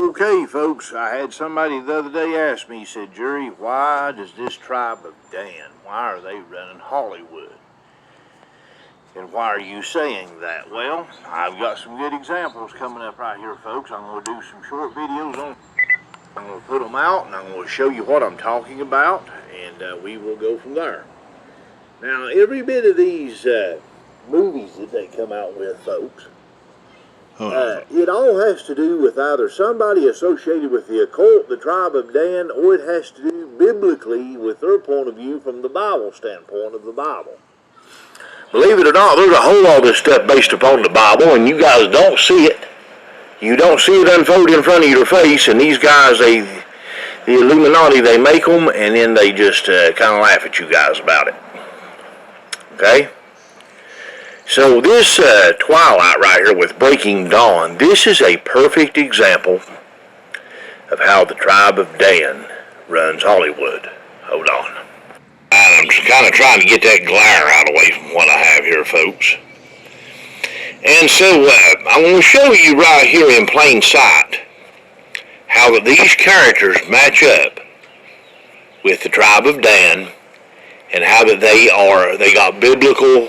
Okay, folks, I had somebody the other day ask me, he said, Jerry, why does this tribe of Dan, why are they running Hollywood? And why are you saying that? Well, I've got some good examples coming up right here, folks. I'm going to do some short videos on. I'm going to put them out, and I'm going to show you what I'm talking about, and we will go from there. Now, every bit of these movies that they come out with, folks, it all has to do with either somebody associated with the occult, the tribe of Dan, or it has to do biblically with their point of view from the Bible standpoint of the Bible. Believe it or not, there's a whole lot of this stuff based upon the Bible, and you guys don't see it. You don't see it unfold in front of your face, and these guys, the Illuminati, they make them, and then they just kind of laugh at you guys about it. Okay? So this Twilight right here with Breaking Dawn, this is a perfect example of how the tribe of Dan runs Hollywood. Hold on. I'm just kind of trying to get that glare out away from what I have here, folks. And so I'm going to show you right here in plain sight how that these characters match up with the tribe of Dan and how that they got biblical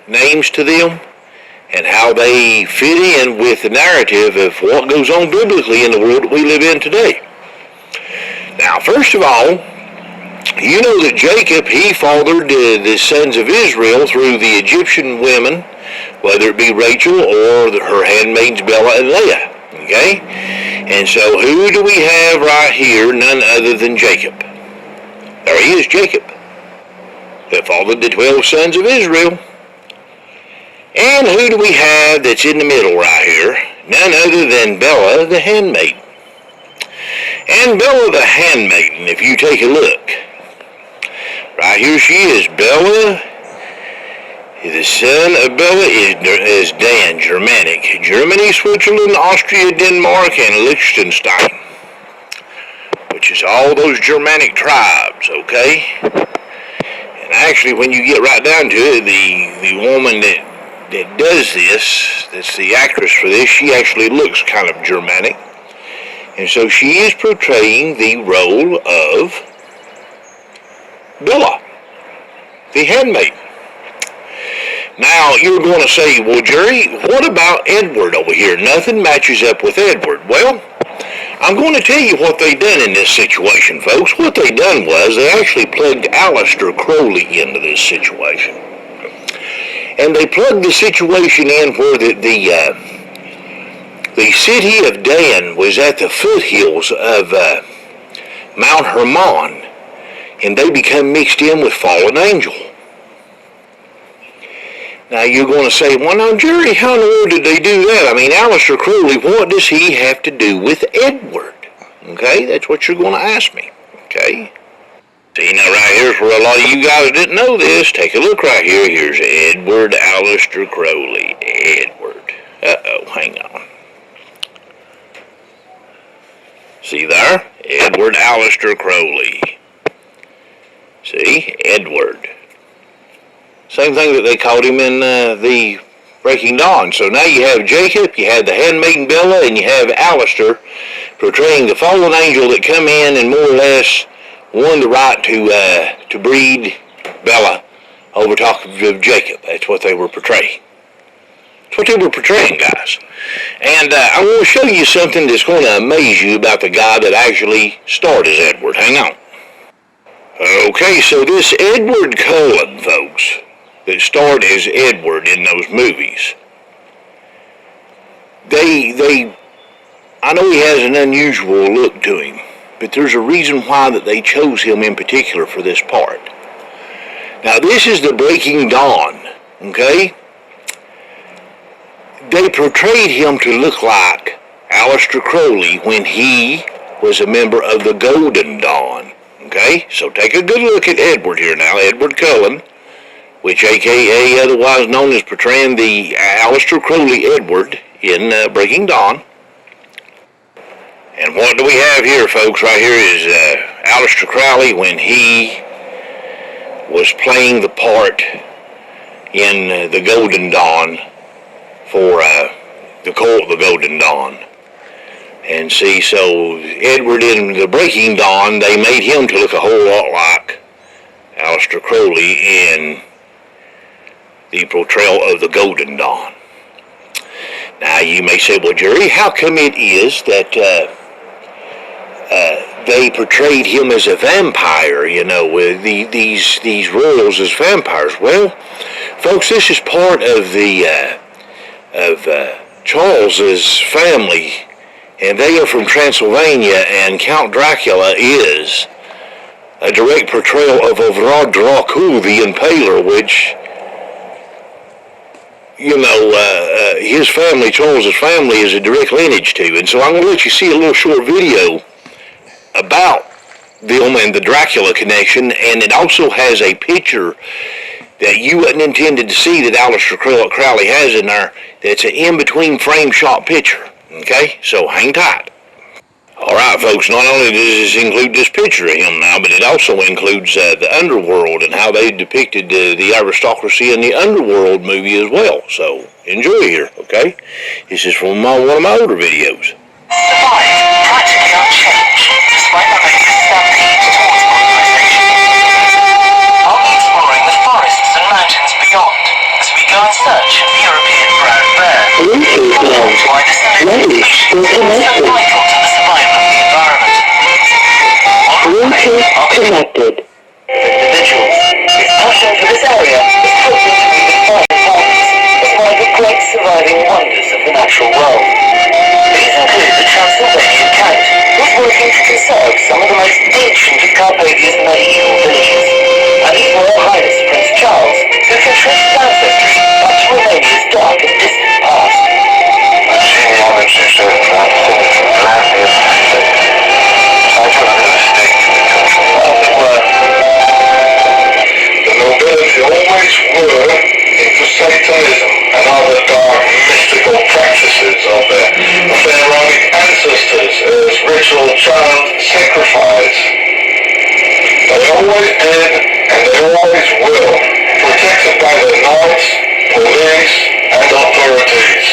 names to them, and how they fit in with the narrative of what goes on biblically in the world that we live in today. Now, first of all, you know that Jacob, he fathered the sons of Israel through the Egyptian women, whether it be Rachel or her handmaids Bella and Leah. Okay? And so who do we have right here? None other than Jacob. There he is, Jacob, that fathered the 12 sons of Israel. And who do we have that's in the middle right here? None other than Bella the handmaid. And Bella the handmaiden, if you take a look, right here she is, Bella. The son of Bella is Dan, Germanic. Germany, Switzerland, Austria, Denmark, and Liechtenstein, which is all those Germanic tribes, okay? And actually, when you get right down to it, the woman that does this, that's the actress for this, she actually looks kind of Germanic. And so she is portraying the role of Bella, the handmaid. Now, you're going to say, well, Jerry, what about Edward over here? Nothing matches up with Edward. Well, I'm going to tell you what they done in this situation, folks. What they done was they actually plugged Aleister Crowley into this situation. And they plugged the situation in where the city of Dan was at the foothills of Mount Hermon, and they become mixed in with fallen angel. Now you're going to say, well, now, Jerry, how in the world did they do that? I mean, Aleister Crowley, what does he have to do with Edward? Okay, that's what you're going to ask me. Okay. See, now right here's where a lot of you guys didn't know this. Take a look right here. Here's Edward Aleister Crowley. Edward. Hang on. See there? Edward Aleister Crowley. See? Edward. Same thing that they called him in the Breaking Dawn. So now you have Jacob, you have the handmaiden Bella, and you have Aleister portraying the fallen angel that come in and more or less won the right to breed Bella over top of Jacob. That's what they were portraying. That's what they were portraying, guys. And I want to show you something that's going to amaze you about the guy that actually starred as Edward. Hang on. Okay, so this Edward Cullen, folks, that starred as Edward in those movies, I know he has an unusual look to him, but there's a reason why that they chose him in particular for this part. Now, this is the Breaking Dawn, okay? They portrayed him to look like Aleister Crowley when he was a member of the Golden Dawn, okay? So take a good look at Edward here now, Edward Cullen, which a.k.a. otherwise known as portraying the Aleister Crowley Edward in Breaking Dawn. And what do we have here, folks? Right here is Aleister Crowley when he was playing the part in the Golden Dawn for the Golden Dawn. And see, so Edward in The Breaking Dawn, they made him to look a whole lot like Aleister Crowley in the portrayal of the Golden Dawn. Now, you may say, well, Jerry, how come it is that they portrayed him as a vampire, with these roles as vampires? Well, folks, this is part of Charles's family, and they are from Transylvania, and Count Dracula is a direct portrayal of Vlad Dracul, the Impaler, which, his family, Charles's family, is a direct lineage to. And so I'm going to let you see a little short video about them and the Dracula connection, and it also has a picture that you wasn't intended to see that Aleister Crowley has in there. That's an in-between frame shot picture. Okay, so hang tight. All right, folks, not only does this include this picture of him now, but it also includes the underworld and how they depicted the aristocracy in the Underworld movie as well. So enjoy here, okay? This is from one of my older videos. Survived practically unchanged, despite the latest stampede towards modernization. I'll be exploring the forests and mountains beyond as we go in search of the European brown bear. Why the selection so vital to the survival of the environment. Connected. Individuals whose passion for this area is hoping to redefine importance as one of the great surviving wonders of the natural world. These include the Transylvanian Count, who's working to conserve some of the most ancient of Carpathia's medieval villages, and His Royal Highness Prince Charles, who can trace his ancestry back to Romania's dark and distant past. The genealogy shows that from Atlantis, I don't know the state of the country. As it were. The nobility always were into Satanism and other dark mystical practices of their pharaonic ancestors as ritual child sacrifice. They always did and they always will, protected by their knights, police and authorities.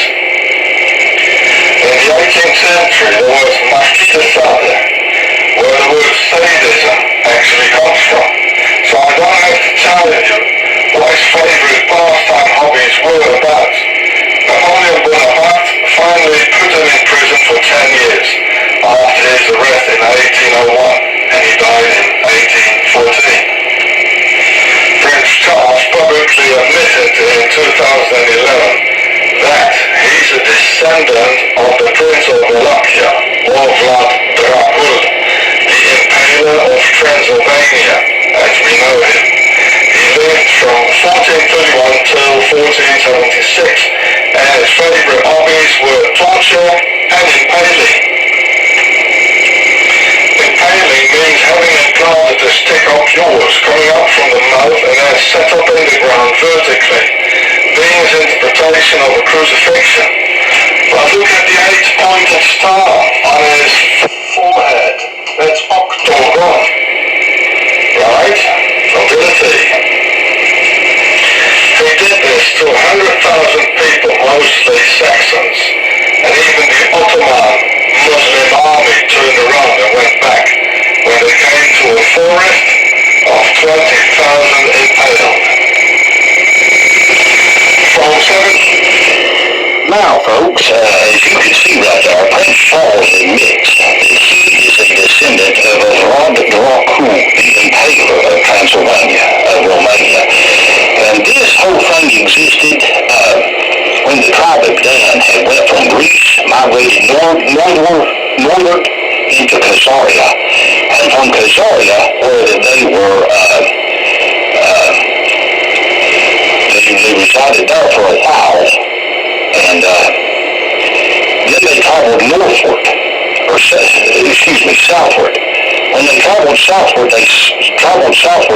In the 18th century there was Marquis de Sade, where the word sadism actually comes from. So I don't have to tell you what his favorite pastime hobbies were about. Napoleon Bonaparte finally put him in prison for 10 years after his arrest in 1801, and he died in 1814. Prince Charles publicly admitted in 2011 that he's a descendant of the Prince of Wallachia, or Vlad Dracul, the Impaler of Transylvania, as we know him. He lived from 1431 till 1476, and his favorite hobbies were torture and impaling. Impaling means having implanted a stick up yours, coming up from the mouth and then set up in the ground vertically, being his interpretation of a crucifixion. But look at the 8-pointed star on his forehead. That's octagon. Right? Nobility. He did this to 100,000 people, mostly Saxons, and even the Ottoman Muslim army turned around and went back when they came to a forest of 20,000 impaled. From 7... Now, folks, as you can see right there, Prince Charles admits that he is a descendant of Vlad Dracul, the Impaler of Transylvania, of Romania. And this whole thing existed when the tribe of Dan had went from Greece, migrated northward into Khazaria, and from Khazaria, where they were, they resided there for a while, and then they traveled northward, southward. When they traveled southward,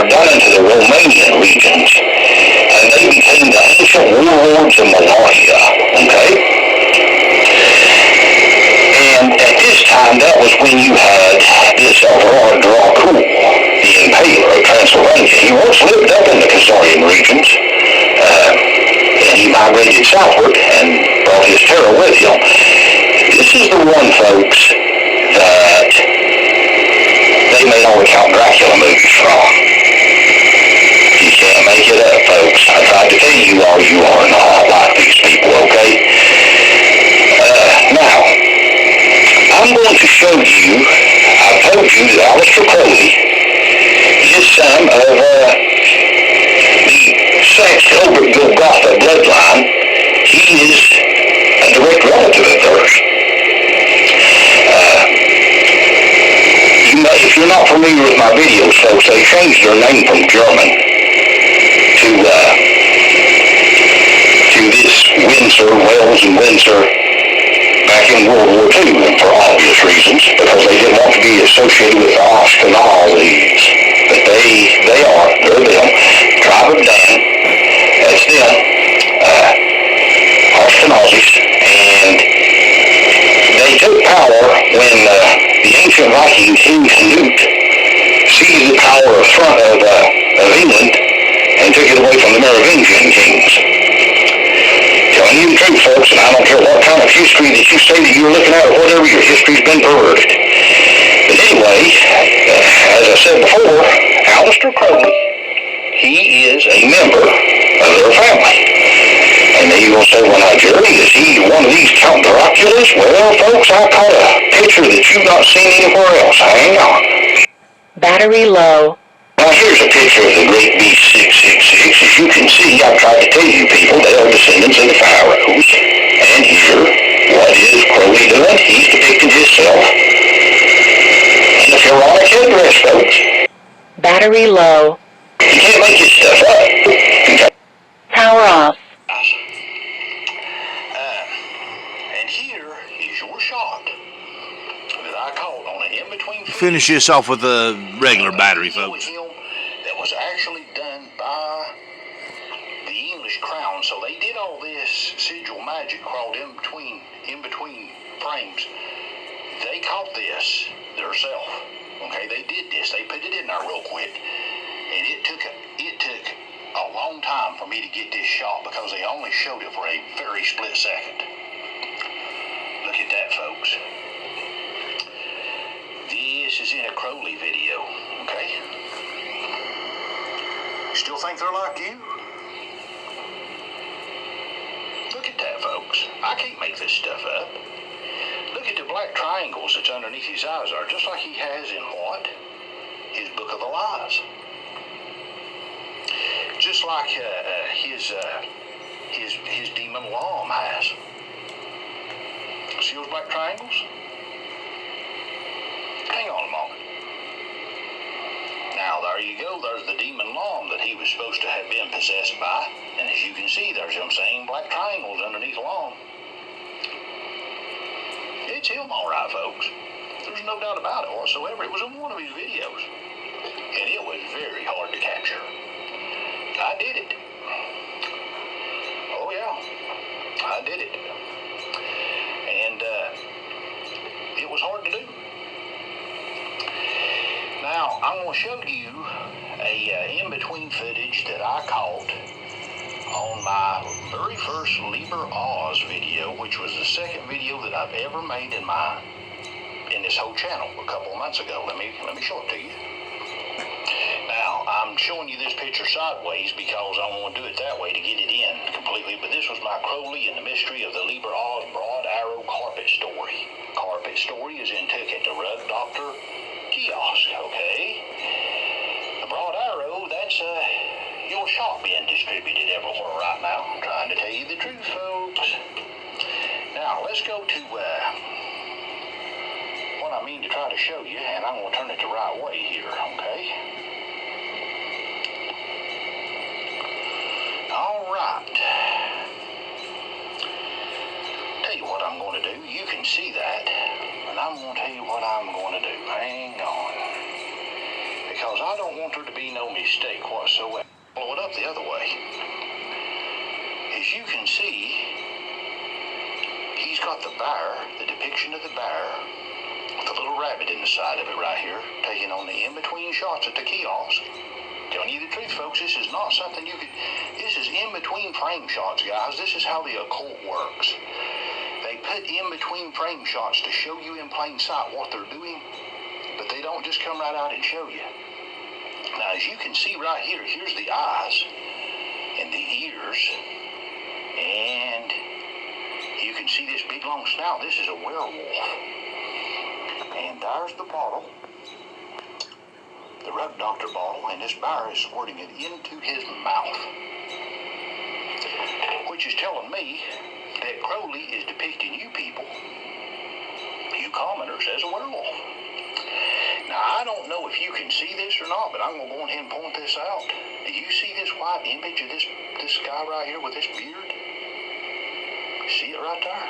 down into the Romanian regions, and they became the ancient warlords of Wallachia, okay? And at this time, that was when you had this Vlad Dracul, the Impaler of Transylvania. He once lived up in the Khazarian regions, and he migrated southward and brought his terror with him. This is the one, folks, that they made all the Count Dracula movies from. You can't make it up, folks. I tried to tell you all you are not like these people, okay? Now, I'm going to show you, I've told you that Aleister Crowley is son of the Saxe Hilbert Golgotha bloodline. He is a direct relative of theirs. If you're not familiar with my videos, folks, they changed their name from German to this Windsor, Wells and Windsor, back in World War II, and for obvious reasons, because they didn't want to be associated with the Ashkenazis. But they're them, tribe of Dan, that's them, Ashkenazis, and they took power when the ancient Viking King Canute seized the power of England and took it away from the Merovingian kings. Telling you the truth, folks, and I don't care what kind of history that you say that you're looking at or whatever, your history's been perverted. But anyway, as I said before, Aleister Crowley, he is a member of their family. And then you're going to say, well, now, Jerry, is he one of these Count Draculas? Well, folks, I caught a picture that you've not seen anywhere else. Hang on. Battery low. Now, here's a picture of the great beast 666. As you can see, I've tried to tell you people they are descendants of the pharaohs. And here, what is Crowley doing? He's depicting himself in a pharaonic headdress, folks. Battery low. You can't make this stuff up. Okay. Power off. And here is your shot that I caught on an in-between. Finish this off with a regular battery, folks. That was actually done by the English crown. So they did all this sigil magic crawled in between frames. They caught this themselves. Okay, they did this. They put it in there real quick, and it took a long time for me to get this shot because they only showed it for a very split second. Look at that, folks. This is in a Crowley video, okay? You still think they're like you? Look at that, folks. I can't make this stuff up. Look at the black triangles that's underneath his eyes are, just like he has in what? His Book of the Lies. Just like his demon Lam has. See those black triangles? Hang on a moment. Now, there you go. There's the demon Lam that he was supposed to have been possessed by. And as you can see, there's them same black triangles underneath Lam. It's him, all right, folks. There's no doubt about it whatsoever. It was in one of his videos. And it was very hard to capture. I did it. Oh, yeah. I did it. And it was hard to do. Now, I'm going to show you a in-between footage that I caught on my very first Liber Oz video, which was the second video that I've ever made in this whole channel a couple of months ago. Let me show it to you. Now, I'm showing you this picture sideways because I want to do it that way to get it in completely, but this was my Crowley and the Mystery of the Liber Oz Broad Arrow Carpet Story. Carpet Story is in took at the Rug Doctor kiosk, okay? The Broad Arrow, that's your shop being distributed everywhere right now. I'm trying to tell you the truth, folks. Now, let's go to what I mean to try to show you, and I'm going to turn it the right way here, okay? All right. Tell you what I'm going to do. You can see that, and I'm going to tell you what I'm going to do. Hang on. Because I don't want there to be no mistake whatsoever. Blow it up the other way. As you can see, he's got the bear, the depiction of the bear, with a little rabbit in the side of it right here, taking on the in-between shots at the kiosk. Telling you the truth, folks, this is not something this is in-between frame shots, guys. This is how the occult works. They put in between frame shots to show you in plain sight what they're doing, but they don't just come right out and show you. Now, as you can see right here, here's the eyes and the ears, and you can see this big long snout. This is a werewolf. And there's the bottle, the Rug Doctor bottle, and this bear is squirting it into his mouth, which is telling me that Crowley is depicting you people, you commoners, as a werewolf. Now, I don't know if you can see this or not, but I'm going to go ahead and point this out. Do you see this white image of this guy right here with this beard? See it right there?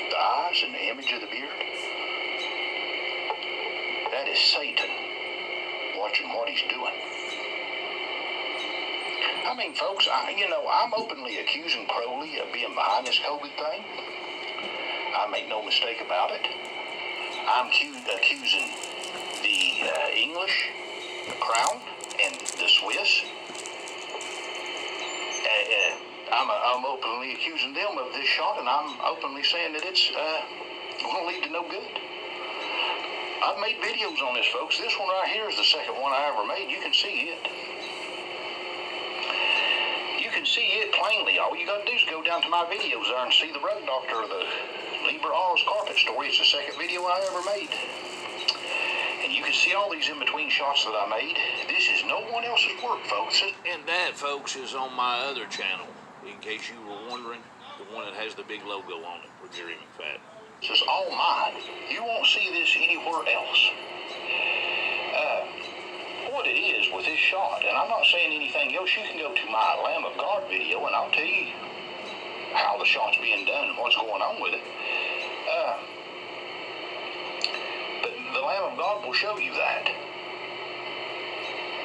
The eyes and the image of the beard? That is Satan watching what he's doing. I mean, folks, I'm openly accusing Crowley of being behind this COVID thing. I make no mistake about it. I'm accusing the English, the Crown, and the Swiss. I'm openly accusing them of this shot, and I'm openly saying that it's going to lead to no good. I've made videos on this, folks. This one right here is the second one I ever made. You can see it. You can see it plainly. All you got to do is go down to my videos there and see the Rug Doctor, the Liber Oz carpet story. It's the second video I ever made. And you can see all these in-between shots that I made. This is no one else's work, folks. And that, folks, is on my other channel, in case you were wondering, the one that has the big logo on it for Jerry McFadden. This is all mine. You won't see this anywhere else. What it is with this shot, and I'm not saying anything else, you can go to my Lamb of God video and I'll tell you how the shot's being done and what's going on with it. But the Lamb of God will show you that.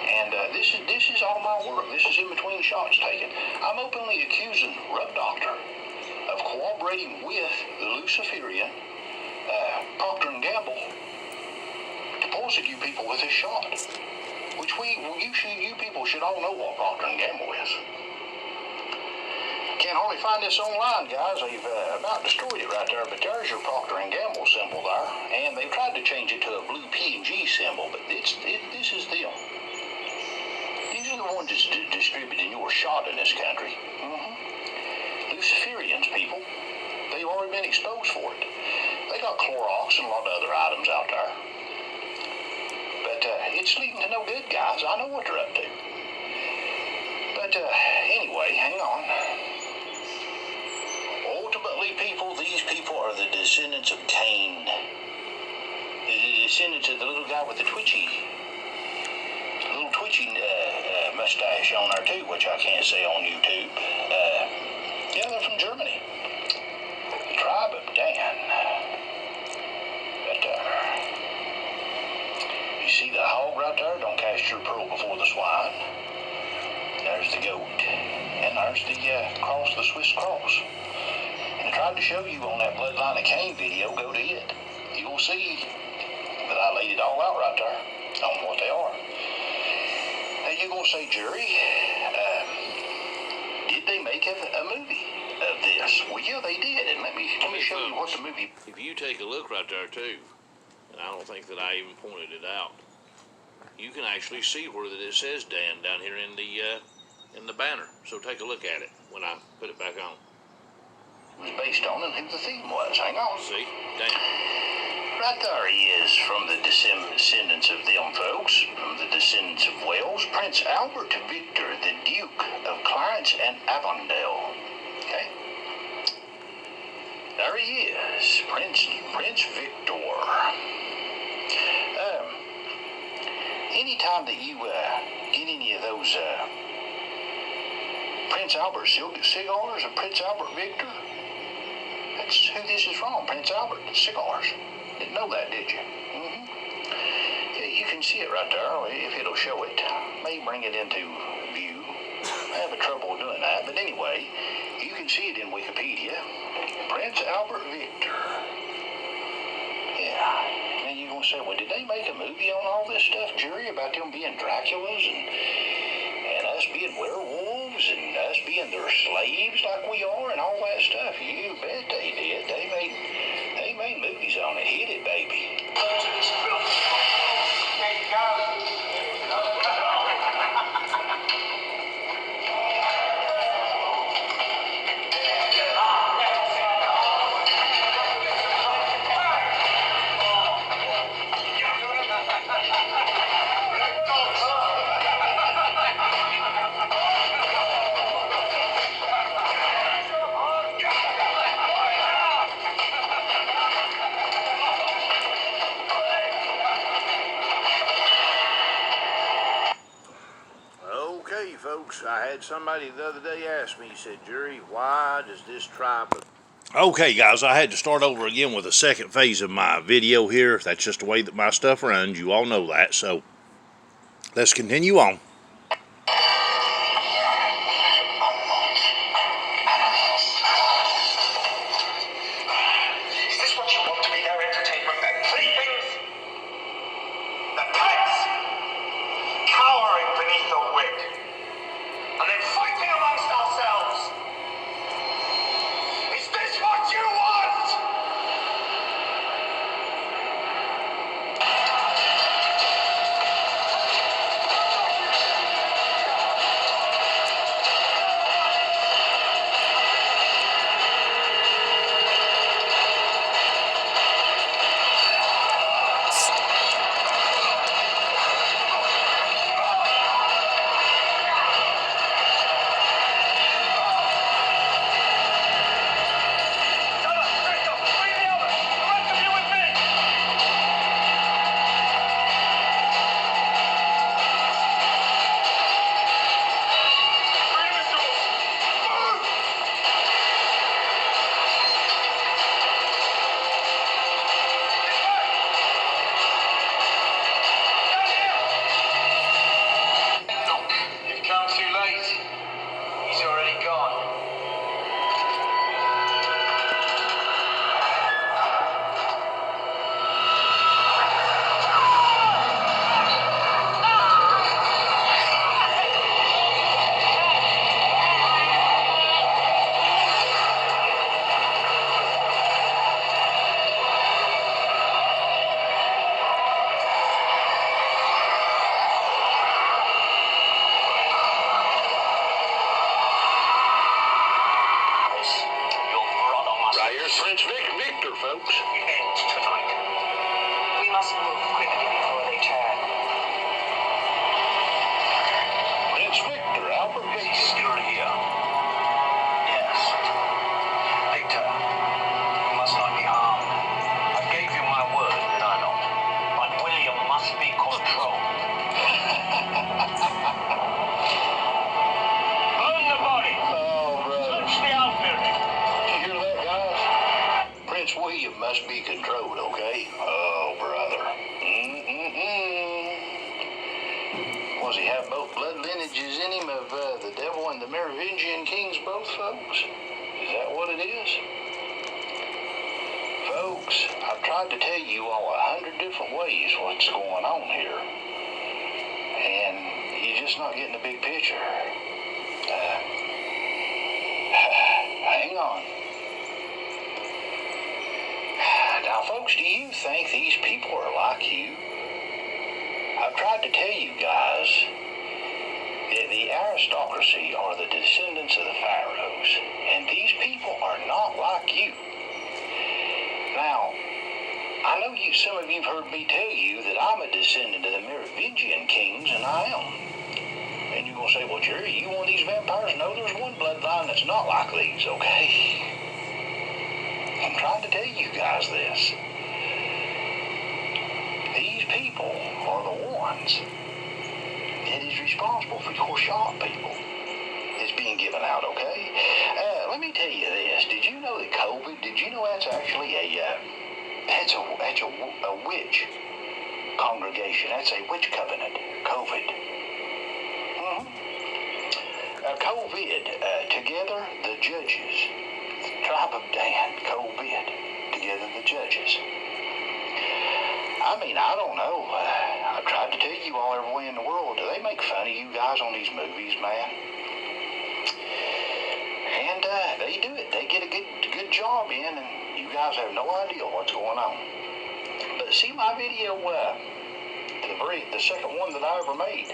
And this is all my work. This is in between shots taken. I'm openly accusing Rug Doctor of cooperating with the Luciferian Procter & Gamble to poison you people with this shot. Which you people should all know what Procter & Gamble is. Can't hardly find this online, guys. They've about destroyed it right there, but there's your Procter & Gamble symbol there. And they've tried to change it to a blue P&G symbol, but this is them. These are the ones that's distributing your shot in this country. Luciferians, people. They've already been exposed for it. They got Clorox and a lot of other items out there. But it's leading to no good, guys. I know what they're up to. But anyway, hang on. Ultimately, people, these people are the descendants of Cain. The descendants of the little guy with the twitchy mustache on there too, which I can't say on YouTube. Yeah, they're from Germany. The tribe of Dan. But you see the hog right there? Don't cast your pearl before the swine. There's the goat. And there's the cross, the Swiss cross. And I tried to show you on that Bloodline of Cain video. Go to it. You'll see that I laid it all out right there on what they are. Now you're going to say, Jerry, did they make a movie of this? Well, yeah, they did. And let me show you what the movie... If you take a look right there, too, and I don't think that I even pointed it out, you can actually see where it says Dan down here in the banner. So take a look at it when I put it back on. was based on and who the theme was. Hang on. See? Dan. Right there he is, from the descendants of them folks, from the descendants of Wales, Prince Albert Victor, the Duke of Clarence and Avondale. Okay? There he is, Prince Victor. Anytime that you get any of those Prince Albert cigars or Prince Albert Victor, that's who this is from, Prince Albert cigars. Didn't know that, did you? Yeah, you can see it right there, if it'll show it. May bring it into view. I have trouble doing that, but anyway, you can see it in Wikipedia. Prince Albert Victor. Yeah. And you're going to say, well, did they make a movie on all this stuff, Jerry, about them being Draculas and us being being werewolves and us being their slaves like we are and all that stuff. You bet they did. They made movies on it. Hit it, baby. Okay, folks, I had somebody the other day ask me, he said, Jerry, why does this tribe of... Okay, guys, I had to start over again with the second phase of my video here. That's just the way that my stuff runs. You all know that, so let's continue on. Is this what you want to be their entertainment? Their playthings? The pets? Cowering beneath the wig. And then fighting amongst ourselves. Is this what you want? You've come too late. He's already gone. Your brother must Right here's Prince Victor, folks. end tonight. We must move quickly before they turn. Prince Victor, Albert Victor. Still here. Yes. Victor, you must not be harmed. I gave you my word, did I not? But William must be controlled. Burn the body. Oh, brother. Search the outbuilding. You hear that, guys? Prince William must be controlled, okay? Oh, brother. Was he have both blood lineages in him of the devil and the Merovingian kings, both, folks? Is that what it is? Folks, I've tried to tell you all 100 different ways what's going on here. And you're just not getting the big picture. Hang on. Now, folks, do you think these people are like you? I've tried to tell you guys that the aristocracy are the descendants of the pharaohs, and these people are not like you. Now, I know some of you have heard me tell you that I'm a descendant of the Merovingian kings, and I am. And you're going to say, well, Jerry, you one of these vampires? No, there's one bloodline that's not like these, okay? I'm trying to tell you guys this. These people are the ones that is responsible for your shop people that's being given out, okay? Let me tell you this. Did you know that COVID, did you know that's actually that's a witch congregation. That's a witch covenant, COVID. COVID, together the judges, the tribe of Dan, COVID, together the judges. I mean, I don't know. I've tried to tell you all every way in the world. Do they make fun of you guys on these movies, man? And they do it. They get a good job in, and you guys have no idea what's going on. But see my video, the second one that I ever made,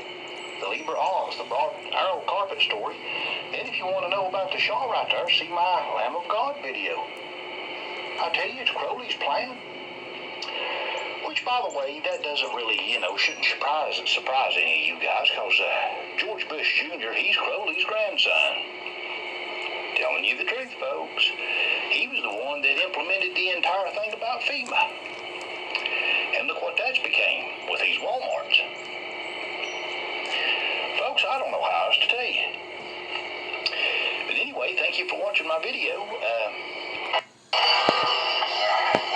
the Liber Oz, the broad arrow carpet story. Then if you want to know about the Shaw right there, see my Lamb of God video. I tell you, it's Crowley's plan. Which, by the way, that doesn't really, shouldn't surprise any of you guys, because George Bush Jr., he's Crowley's grandson. Telling you the truth, folks. He was the one that implemented the entire thing about FEMA. And look what that's became with these Walmarts. Folks, I don't know how else to tell you. But anyway, thank you for watching my video.